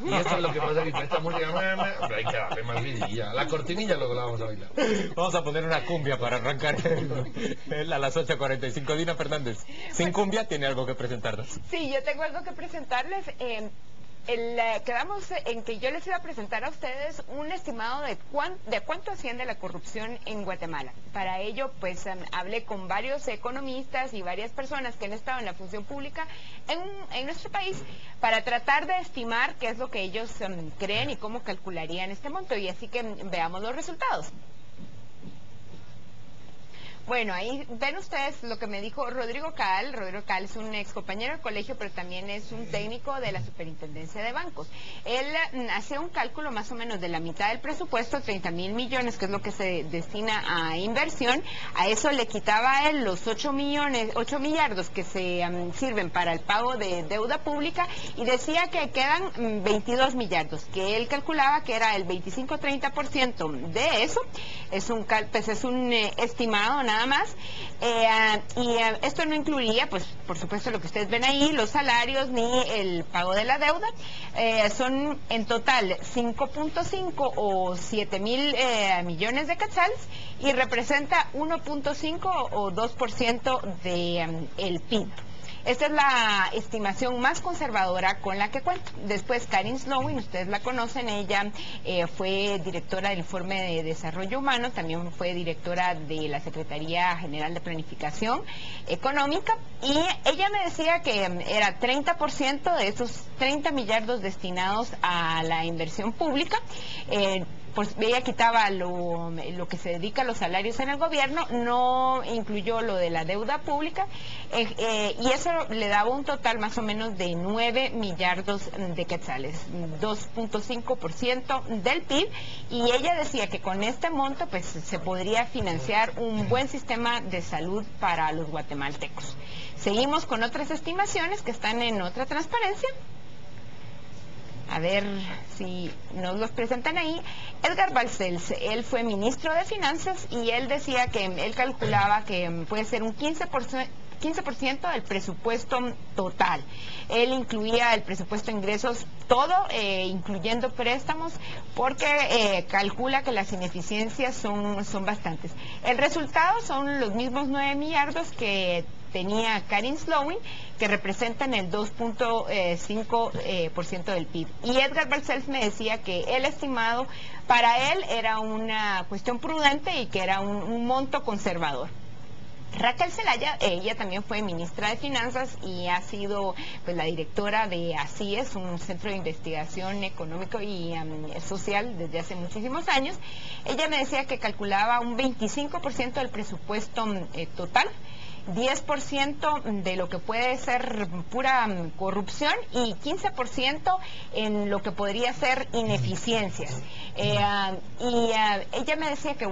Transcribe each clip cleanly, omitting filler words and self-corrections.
Y esto es lo que pasa aquí con esta música. Hombre, hay que darle más vidilla. La cortinilla luego la vamos a bailar. Vamos a poner una cumbia para arrancar a las 8:45. Dina Fernández, sin cumbia, tiene algo que presentarnos. Sí, yo tengo algo que presentarles. Quedamos en que yo les iba a presentar a ustedes un estimado de cuánto asciende la corrupción en Guatemala. Para ello, pues hablé con varios economistas y varias personas que han estado en la función pública en nuestro país para tratar de estimar qué es lo que ellos creen y cómo calcularían este monto. Y así que veamos los resultados. Bueno, ahí ven ustedes lo que me dijo Rodrigo Cal. Rodrigo Cal es un ex compañero de colegio, pero también es un técnico de la Superintendencia de Bancos. Él hacía un cálculo más o menos de la mitad del presupuesto, 30,000 millones, que es lo que se destina a inversión. A eso le quitaba a él los 8 millardos que se sirven para el pago de deuda pública y decía que quedan 22 millardos, que él calculaba que era el 25-30% de eso. Es un estimado nada más, esto no incluiría, pues por supuesto lo que ustedes ven ahí, los salarios ni el pago de la deuda. Son en total 5.5 o 7,000 millones de quetzales y representa 1.5 o 2% de el PIB. Esta es la estimación más conservadora con la que cuento. Después, Karin Slowin, ustedes la conocen, ella fue directora del Informe de Desarrollo Humano, también fue directora de la Secretaría General de Planificación Económica, y ella me decía que era 30% de esos 30 millardos destinados a la inversión pública. Pues ella quitaba lo que se dedica a los salarios en el gobierno, no incluyó lo de la deuda pública, y eso le daba un total más o menos de 9 millardos de quetzales, 2.5% del PIB, y ella decía que con este monto pues se podría financiar un buen sistema de salud para los guatemaltecos. Seguimos con otras estimaciones que están en otra transparencia. A ver si nos los presentan ahí. Edgar Balcells, él fue ministro de Finanzas y él decía que él calculaba que puede ser un 15% del presupuesto total. Él incluía el presupuesto de ingresos todo, incluyendo préstamos, porque calcula que las ineficiencias son bastantes. El resultado son los mismos 9 millardos que tenía Karin Slowin, que representan el 2.5% del PIB. Y Edgar Balcells me decía que el estimado para él era una cuestión prudente y que era un monto conservador. Raquel Zelaya, ella también fue ministra de Finanzas y ha sido pues la directora de ACIES, un centro de investigación económico y social desde hace muchísimos años. Ella me decía que calculaba un 25% del presupuesto total, 10% de lo que puede ser pura corrupción y 15% en lo que podría ser ineficiencias. Ella me decía que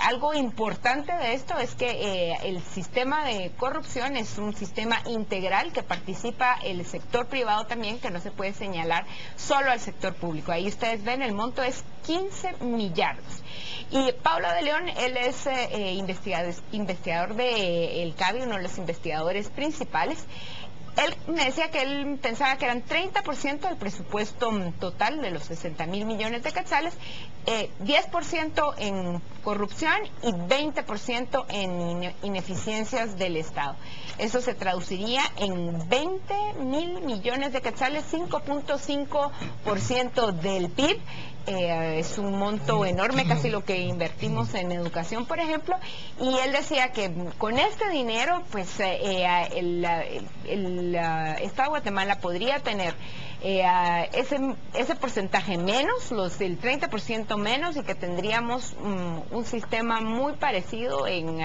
algo importante de esto es que el sistema de corrupción es un sistema integral que participa el sector privado también, que no se puede señalar solo al sector público. Ahí ustedes ven, el monto es 15 millardos. Y Pablo de León, él es investigador de el CABI, uno de los investigadores principales. Él me decía que él pensaba que eran 30% del presupuesto total de los 60,000 millones de quetzales, 10% en corrupción y 20% en ineficiencias del Estado. Eso se traduciría en 20,000 millones de quetzales, 5.5% del PIB. Es un monto enorme, casi lo que invertimos en educación, por ejemplo, y él decía que con este dinero pues el Estado de Guatemala podría tener ese porcentaje menos, el 30% menos, y que tendríamos un sistema muy parecido en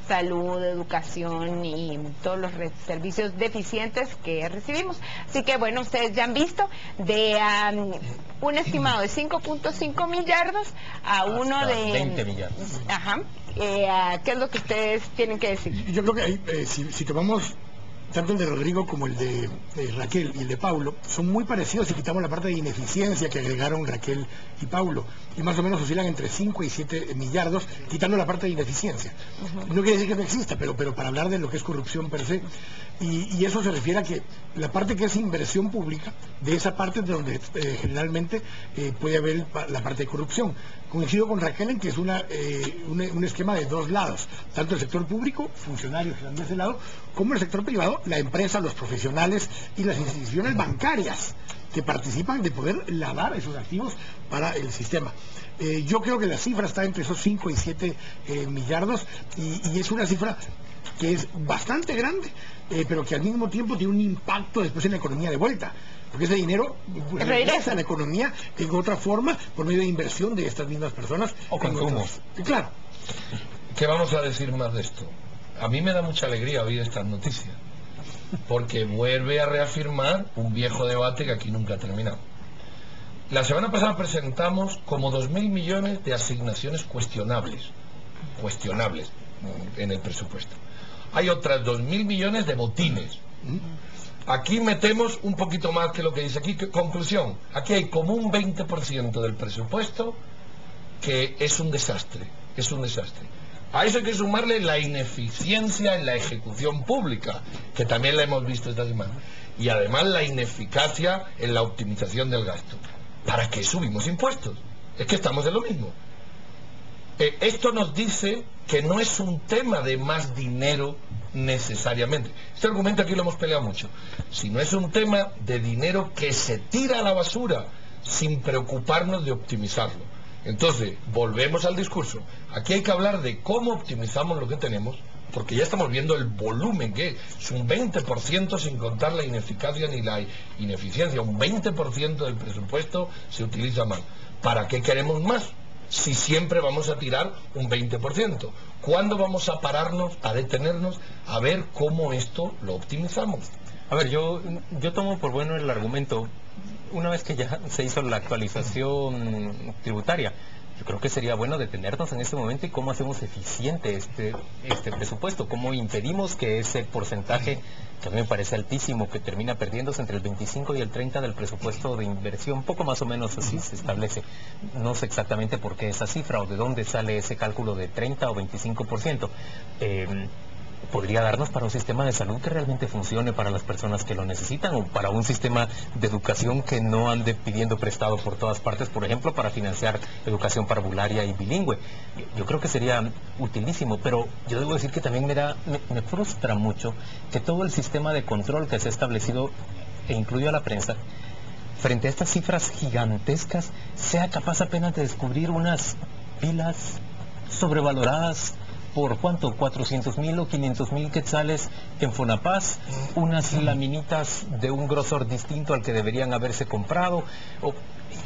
salud, educación y todos los servicios deficientes que recibimos. Así que bueno, ustedes ya han visto de un estimado de 5.5 millardos a uno de 20 millardos. Ajá. ¿Qué es lo que ustedes tienen que decir? Yo creo que ahí, si tomamos tanto el de Rodrigo como el de Raquel y el de Paulo, son muy parecidos si quitamos la parte de ineficiencia que agregaron Raquel y Paulo, y más o menos oscilan entre 5 y 7 millardos, quitando la parte de ineficiencia. No quiere decir que no exista, pero para hablar de lo que es corrupción per se, y eso se refiere a que la parte que es inversión pública, de esa parte es de donde generalmente puede haber la parte de corrupción. Coincido con Raquel en que es un esquema de dos lados, tanto el sector público, funcionarios que están de ese lado, como el sector privado, la empresa, los profesionales y las instituciones bancarias que participan de poder lavar esos activos para el sistema. Yo creo que la cifra está entre esos 5 y 7 millardos y es una cifra que es bastante grande, pero que al mismo tiempo tiene un impacto después en la economía de vuelta, porque ese dinero regresa a la economía en otra forma por medio de inversión de estas mismas personas o consumo. Claro. ¿Qué vamos a decir más de esto? A mí me da mucha alegría oír estas noticias, porque vuelve a reafirmar un viejo debate que aquí nunca ha terminado. La semana pasada presentamos como 2.000 millones de asignaciones cuestionables en el presupuesto. Hay otras 2.000 millones de botines. Aquí metemos un poquito más que lo que dice aquí. Conclusión, aquí hay como un 20% del presupuesto que es un desastre, A eso hay que sumarle la ineficiencia en la ejecución pública, que también la hemos visto esta semana, y además la ineficacia en la optimización del gasto. ¿Para qué subimos impuestos? Es que estamos en lo mismo. Esto nos dice que no es un tema de más dinero necesariamente. Este argumento aquí lo hemos peleado mucho. Sino es un tema de dinero que se tira a la basura sin preocuparnos de optimizarlo. Entonces, volvemos al discurso. Aquí hay que hablar de cómo optimizamos lo que tenemos, porque ya estamos viendo el volumen que es un 20% sin contar la ineficacia ni la ineficiencia. Un 20% del presupuesto se utiliza mal. ¿Para qué queremos más? Si siempre vamos a tirar un 20%. ¿Cuándo vamos a pararnos, a detenernos, a ver cómo esto lo optimizamos? A ver, yo tomo por bueno el argumento, una vez que ya se hizo la actualización tributaria, yo creo que sería bueno detenernos en este momento y cómo hacemos eficiente este presupuesto, cómo impedimos que ese porcentaje, que a mí me parece altísimo, que termina perdiéndose entre el 25 y el 30 del presupuesto de inversión, poco más o menos así se establece. No sé exactamente por qué esa cifra o de dónde sale ese cálculo de 30 o 25%. Podría darnos para un sistema de salud que realmente funcione para las personas que lo necesitan, o para un sistema de educación que no ande pidiendo prestado por todas partes, por ejemplo, para financiar educación parvularia y bilingüe. Yo creo que sería utilísimo, pero yo debo decir que también me frustra mucho que todo el sistema de control que se ha establecido, e incluyo a la prensa, frente a estas cifras gigantescas, sea capaz apenas de descubrir unas pilas sobrevaloradas por ¿cuánto? 400,000 o 500,000 quetzales en Fonapaz, unas laminitas de un grosor distinto al que deberían haberse comprado.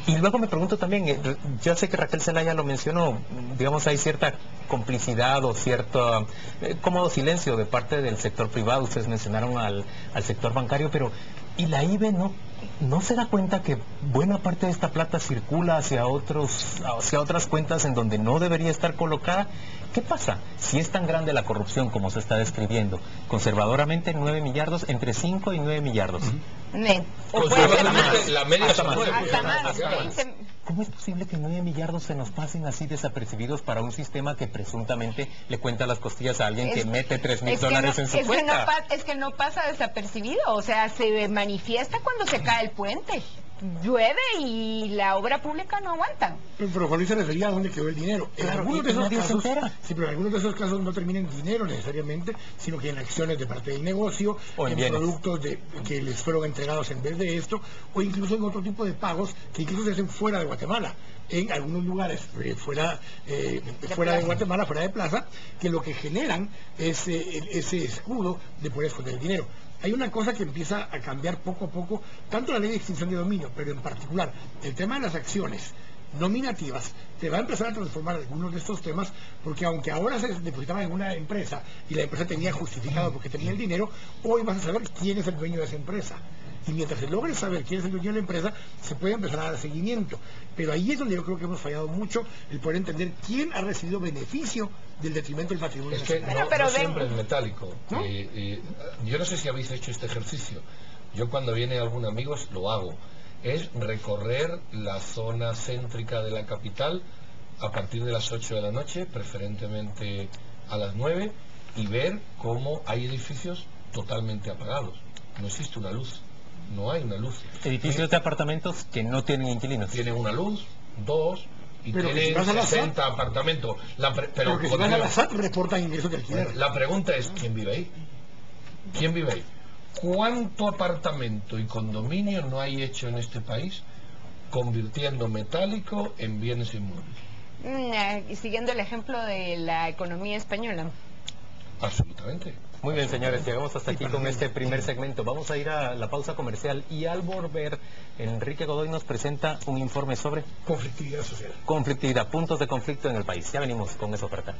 Y luego me pregunto también, ya sé que Raquel Zelaya lo mencionó, digamos hay cierta complicidad o cierto cómodo silencio de parte del sector privado. Ustedes mencionaron al sector bancario, pero ¿y la IBE no se da cuenta que buena parte de esta plata circula hacia otras cuentas en donde no debería estar colocada? ¿Qué pasa si es tan grande la corrupción como se está describiendo? Conservadoramente 9 millardos, entre 5 y 9 millardos. La media hasta más. Hasta ¿Cómo es posible que 9 millardos se nos pasen así desapercibidos para un sistema que presuntamente le cuenta las costillas a alguien que mete $3,000 en su cuenta? Es que no pasa desapercibido, o sea, se manifiesta cuando se cae el puente. Llueve y la obra pública no aguanta. Pero Juan Luis se refería a dónde quedó el dinero. En Claro, algunos de esos nadie se casos, entera. sí, pero en algunos de esos casos no termina en dinero necesariamente, sino que en acciones de parte del negocio, O en bienes. productos que les fueron entregados en vez de esto, o incluso en otro tipo de pagos que incluso se hacen fuera de Guatemala, en algunos lugares fuera de Guatemala, fuera de plaza, que lo que generan es ese escudo de poder esconder el dinero. Hay una cosa que empieza a cambiar poco a poco, tanto la ley de extinción de dominio, pero en particular el tema de las acciones nominativas, te va a empezar a transformar algunos de estos temas, porque aunque ahora se depositaba en una empresa y la empresa tenía justificado porque tenía el dinero, hoy vas a saber quién es el dueño de esa empresa. Y mientras se logre saber quién es el dueño de la empresa, se puede empezar a dar seguimiento. Pero ahí es donde yo creo que hemos fallado mucho, el poder entender quién ha recibido beneficio del detrimento del patrimonio Es que nacional. Pero no ven- siempre es metálico. ¿No? Yo no sé si habéis hecho este ejercicio. Yo cuando viene algún amigo lo hago. Es recorrer la zona céntrica de la capital a partir de las 8 de la noche, preferentemente a las 9, y ver cómo hay edificios totalmente apagados. No existe una luz. No hay una luz. Edificios de apartamentos que no tienen inquilinos. Tienen una luz, dos, y Pero que si tienen vas a la 60 apartamentos. Pero que si vas a la SAT reportan ingresos de alquiler. La pregunta es, ¿quién vive ahí? ¿Quién vive ahí? ¿Cuánto apartamento y condominio no hay hecho en este país convirtiendo metálico en bienes inmuebles? Siguiendo el ejemplo de la economía española. Absolutamente. Muy bien, señores, llegamos hasta aquí con este primer segmento. Vamos a ir a la pausa comercial y al volver, Enrique Godoy nos presenta un informe sobre Conflictividad social. conflictividad, puntos de conflicto en el país. Ya venimos con esa oferta.